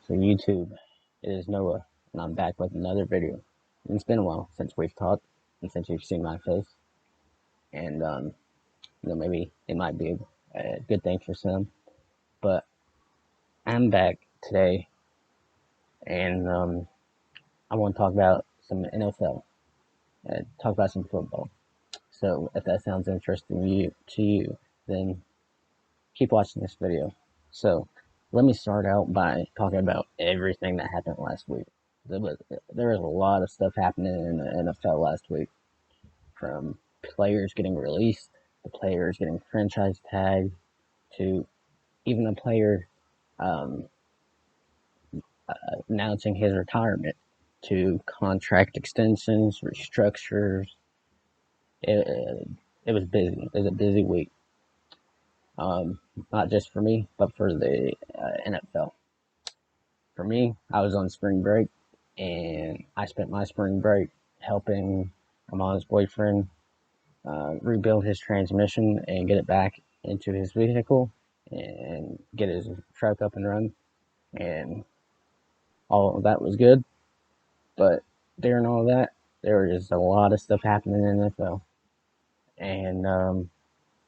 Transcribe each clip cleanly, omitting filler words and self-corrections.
So YouTube, it is Noah, and I'm back with another video. And it's been a while since we've talked, and since you've seen my face, and maybe it might be a good thing for some. But I'm back today, and I want to talk about some NFL, talk about some football. So if that sounds interesting to you, then keep watching this video. So let me start out by talking about everything that happened last week. There was a lot of stuff happening in the NFL last week, from players getting released, the players getting franchise tagged, to even a player um, announcing his retirement, to contract extensions, restructures. It was busy. It was a busy week, um, not just for me, but for the NFL. For me, I was on spring break, and I spent my spring break helping my mom's boyfriend rebuild his transmission and get it back into his vehicle and get his truck up and running. And all of that was good. But during all that, there was just a lot of stuff happening in the NFL. And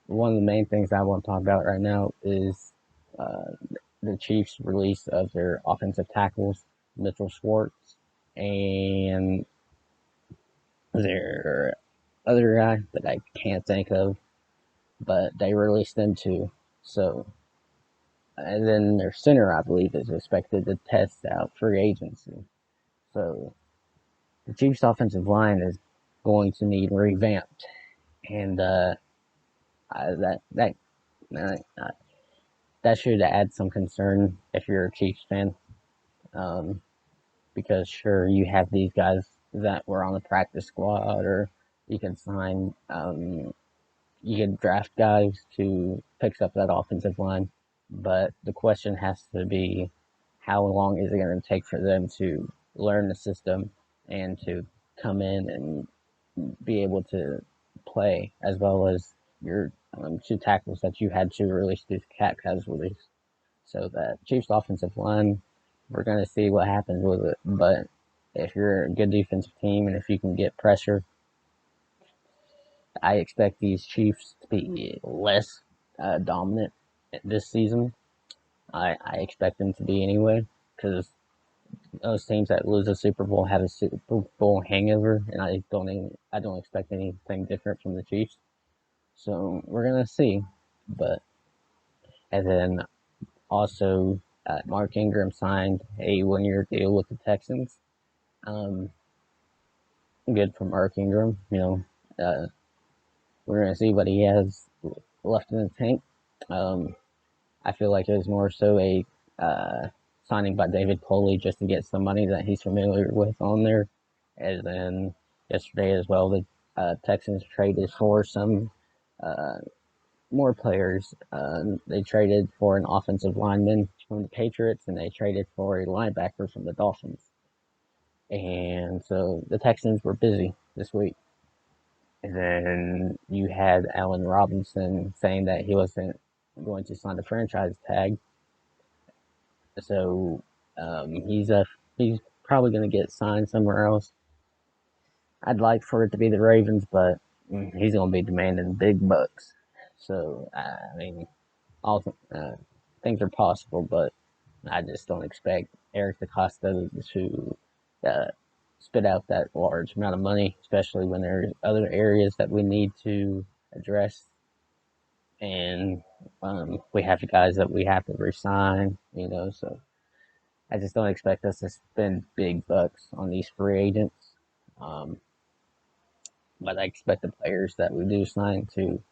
one of the main things I want to talk about right now is uh, the Chiefs' release of their offensive tackles, Mitchell Schwartz, and their other guy that I can't think of, but they released them too. So, and then their center, I believe, is expected to test out free agency. So, the Chiefs' offensive line is going to need revamped, and that uh, that should add some concern if you're a Chiefs fan, um, because sure you have these guys that were on the practice squad, or you can sign, you can draft guys to fix up that offensive line, but the question has to be, how long is it going to take for them to learn the system and to come in and be able to play, as well as your two tackles that you had to release these cap casualties. So that Chiefs offensive line, we're going to see what happens with it. But if you're a good defensive team and if you can get pressure, I expect these Chiefs to be less dominant this season. I expect them to be anyway, because those teams that lose a Super Bowl have a Super Bowl hangover, and I don't expect anything different from the Chiefs. So we're gonna see. But and then also, Mark Ingram signed a 1 year deal with the Texans. Um, Good for Mark Ingram. We're gonna see what he has left in the tank. Um, I feel like it was more so a signing by David Coley just to get some money that he's familiar with on there. And then yesterday as well, the Texans traded for some uh, more players. They traded for an offensive lineman from the Patriots, and they traded for a linebacker from the Dolphins. And so the Texans were busy this week. And then you had Allen Robinson saying that he wasn't going to sign the franchise tag. So he's probably going to get signed somewhere else. I'd like for it to be the Ravens, but he's going to be demanding big bucks. So I mean, all things are possible, but I just don't expect Eric DeCosta to uh, spit out that large amount of money, especially when there's other areas that we need to address, and we have guys that we have to resign. So I just don't expect us to spend big bucks on these free agents. Um, but I expect the players that we do sign to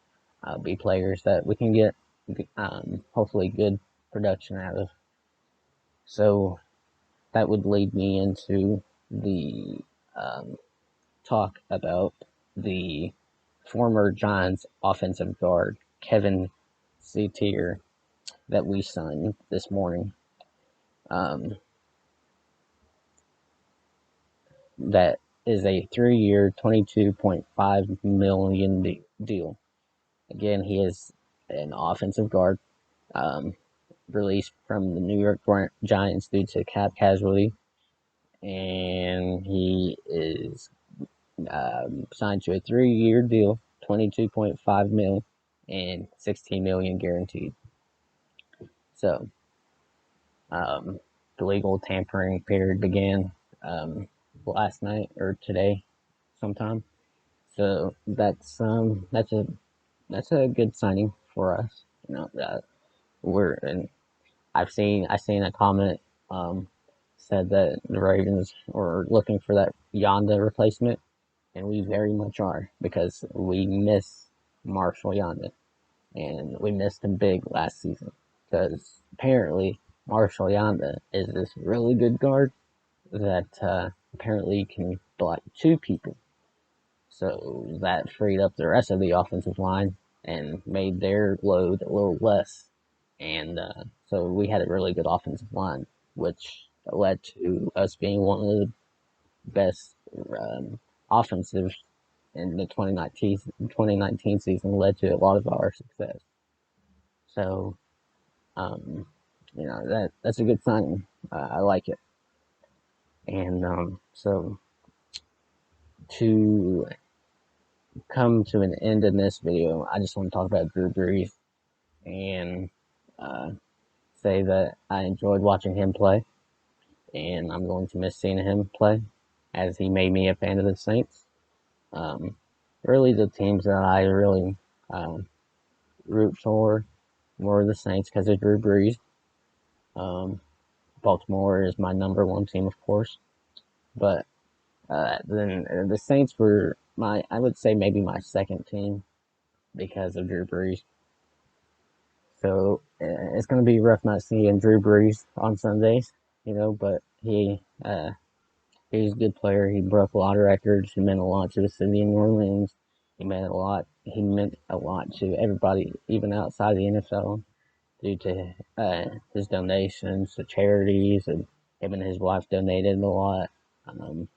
be players that we can get hopefully good production out of. So that would lead me into the um, talk about the former Giants offensive guard, Kevin Cetier, that we signed this morning. Um, that is a 3 year, $22.5 million deal. Again, he is an offensive guard. Um, released from the New York Giants due to cap casualty, and he is signed to a 3-year deal, 22.5 mil, and 16 million guaranteed. So, the legal tampering period began last night or today, sometime. So that's a good signing for us. That we're and I seen a comment um, said that the Ravens were looking for that Yonda replacement, and we very much are because we miss Marshall Yonda, and we missed him big last season because apparently Marshall Yonda is this really good guard that apparently can block two people. So that freed up the rest of the offensive line and made their load a little less. And so we had a really good offensive line, which led to us being one of the best offensives in the 2019 season, led to a lot of our success. So, um, that's a good signing. I like it. And so to come to an end in this video, I just want to talk about Drew Brees and uh, say that I enjoyed watching him play, and I'm going to miss seeing him play, as he made me a fan of the Saints. Um, really, the teams that I really um, root for were the Saints because of Drew Brees. Um, Baltimore is my number one team, of course, but then the Saints were I would say maybe my second team because of Drew Brees. So it's going to be rough not seeing Drew Brees on Sundays, but he's a good player. He broke a lot of records. He meant a lot to the city of New Orleans. He meant a lot. He meant a lot to everybody, even outside the NFL, due to his donations to charities, and him and his wife donated a lot. Um,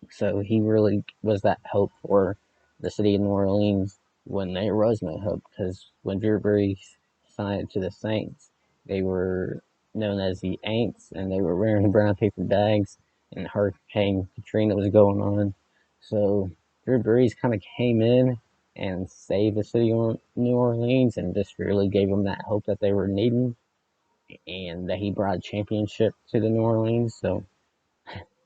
so he really was that hope for the city of New Orleans when there was no hope. Because when Drew Brees signed to the Saints, they were known as the Aints, and they were wearing brown paper bags, and Hurricane Katrina was going on. So Drew Brees kind of came in and saved the city of New Orleans, and just really gave them that hope that they were needing, and that he brought a championship to the New Orleans. So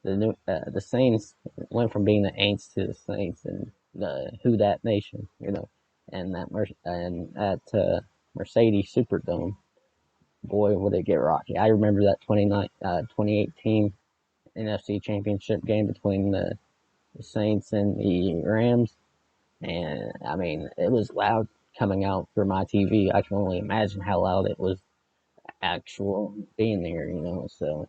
the Saints went from being the Aints to the Saints and the Who Dat Nation, and that Mercedes Superdome. Boy, would it get rocky! I remember that 2018 NFC Championship game between the Saints and the Rams, and I mean it was loud coming out from my TV. I can only imagine how loud it was actual being there, So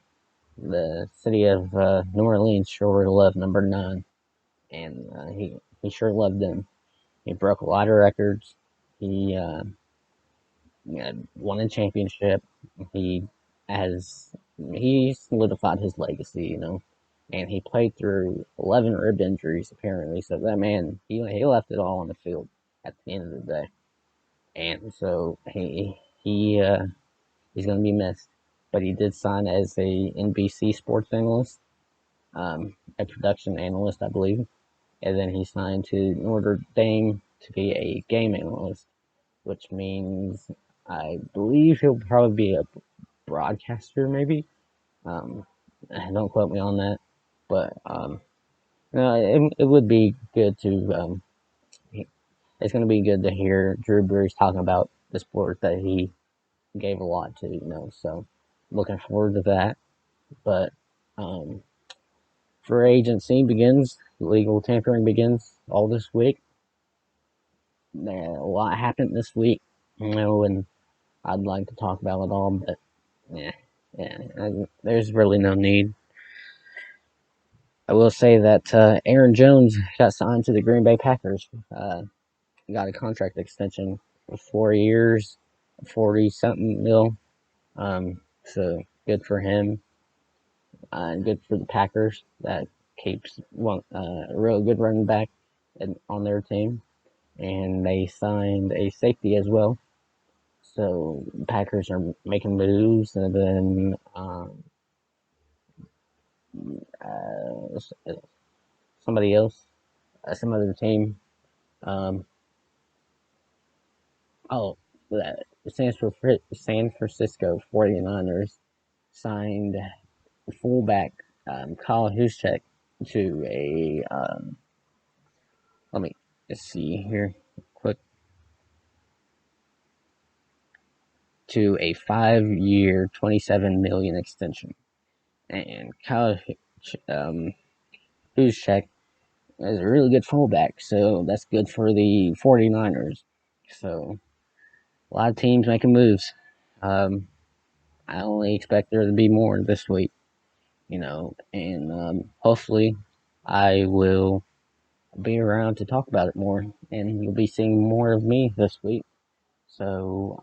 the city of New Orleans sure loved number 9, and he sure loved them. He broke a lot of records. He won a championship. He he solidified his legacy, and he played through 11 rib injuries apparently. So that man, he left it all on the field at the end of the day, and so he's going to be missed. But he did sign as a NBC sports analyst, a production analyst, I believe, and then he signed to Notre Dame to be a game analyst, which means I believe he'll probably be a broadcaster, maybe. Um, don't quote me on that, but no, it would be good to. It's going to be good to hear Drew Brees talking about the sport that he gave a lot to, So looking forward to that. But free agency begins, legal tampering begins all this week. A lot happened this week, and I'd like to talk about it all, but yeah, there's really no need. I will say that Aaron Jones got signed to the Green Bay Packers. Got a contract extension for 4 years, 40 something mil. So good for him, and good for the Packers. That keeps a real good running back on their team, and they signed a safety as well. So Packers are making moves, and then uh, somebody else, some other team. Um, oh, the San Francisco 49ers signed fullback Kyle Juszczyk to a let me just see here quick to a 5-year, 27 million extension. And Kyle Juszczyk is a really good fullback, so that's good for the 49ers. So a lot of teams making moves. Um, I only expect there to be more this week, and hopefully I will be around to talk about it more, and you'll be seeing more of me this week. So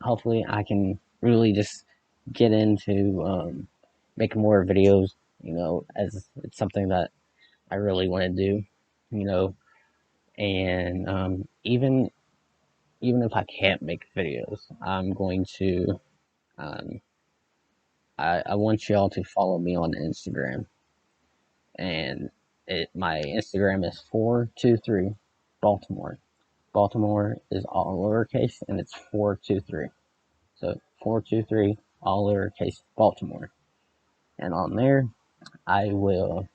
hopefully I can really just get into making more videos, as it's something that I really want to do, you know, and even if I can't make videos, I'm going to um, I want y'all to follow me on Instagram, and my Instagram is 423 Baltimore. Baltimore is all lowercase and it's 423. So 423 all lowercase Baltimore. And on there, I will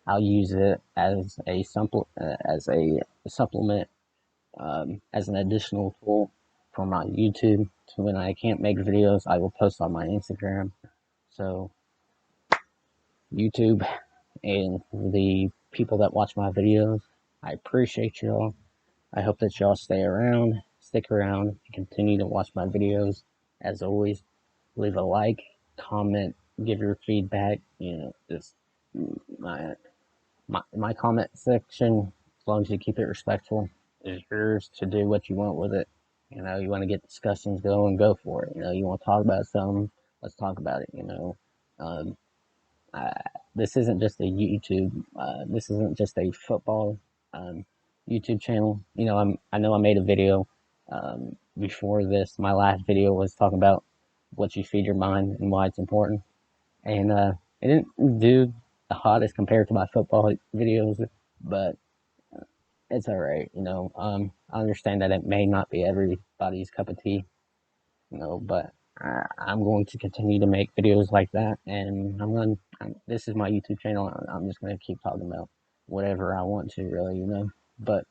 I'll use it as a supplement, as an additional tool for my YouTube. So when I can't make videos, I will post on my Instagram. So YouTube and the people that watch my videos, I appreciate y'all. I hope that y'all stick around, and continue to watch my videos. As always, leave a like, comment, give your feedback. Just my my comment section, as long as you keep it respectful, is yours to do what you want with it. You want to get discussions going, go for it. You want to talk about something, let's talk about it. Um, I, this isn't just a YouTube. This isn't just a football um, YouTube channel. I know I made a video before this. My last video was talking about what you feed your mind and why it's important, and it didn't do the hottest compared to my football videos, but it's all right. I understand that it may not be everybody's cup of tea, but I'm going to continue to make videos like that, and this is my YouTube channel. I'm just going to keep talking about whatever I want to, really, But,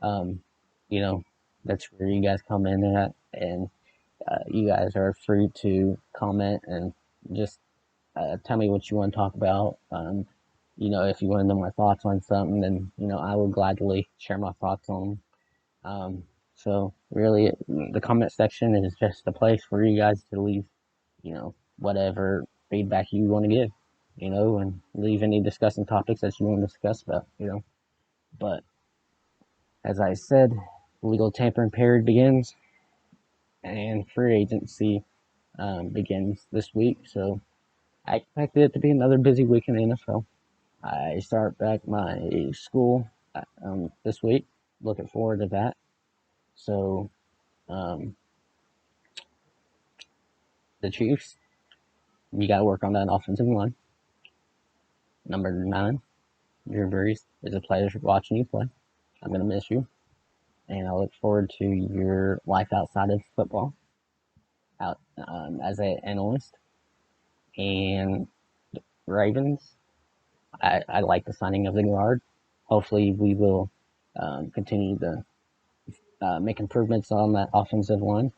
um, you know, that's where you guys come in at, and you guys are free to comment and just tell me what you want to talk about. If you want to know my thoughts on something, then I would gladly share my thoughts on so really, the comment section is just a place for you guys to leave, whatever feedback you want to give, and leave any discussing topics that you want to discuss about. But as I said, legal tampering period begins and free agency begins this week. So I expect it to be another busy week in the NFL. I start back my school this week. Looking forward to that. So um, the Chiefs, you got to work on that offensive line. Number 9, Drew Brees. It's a pleasure watching you play. I'm going to miss you. And I look forward to your life outside of football out as an analyst. And Ravens, I like the signing of the guard. Hopefully, we will continue to make improvements on that offensive line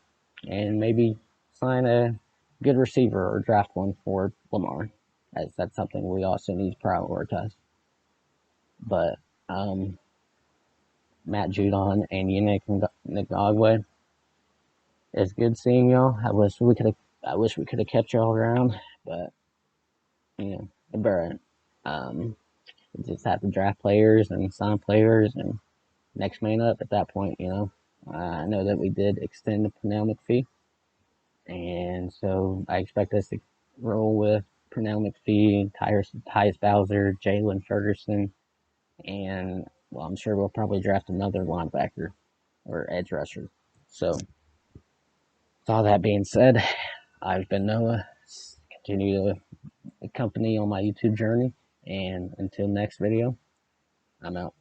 and maybe sign a good receiver or draft one for Lamar, as that's something we also need to prioritize. But Matt Judon and Yannick Ngagwe, it's good seeing y'all. I wish we could have kept y'all around, but bro, um, we just have to draft players and sign players and next man up at that point. I know that we did extend the Pernell McPhee, and so I expect us to roll with Pernell McPhee, Tyus Bowser, Jalen Ferguson, and well, I'm sure we'll probably draft another linebacker or edge rusher. So, with all that being said, I've been Noah. Continue to accompany on my YouTube journey. And until next video, I'm out.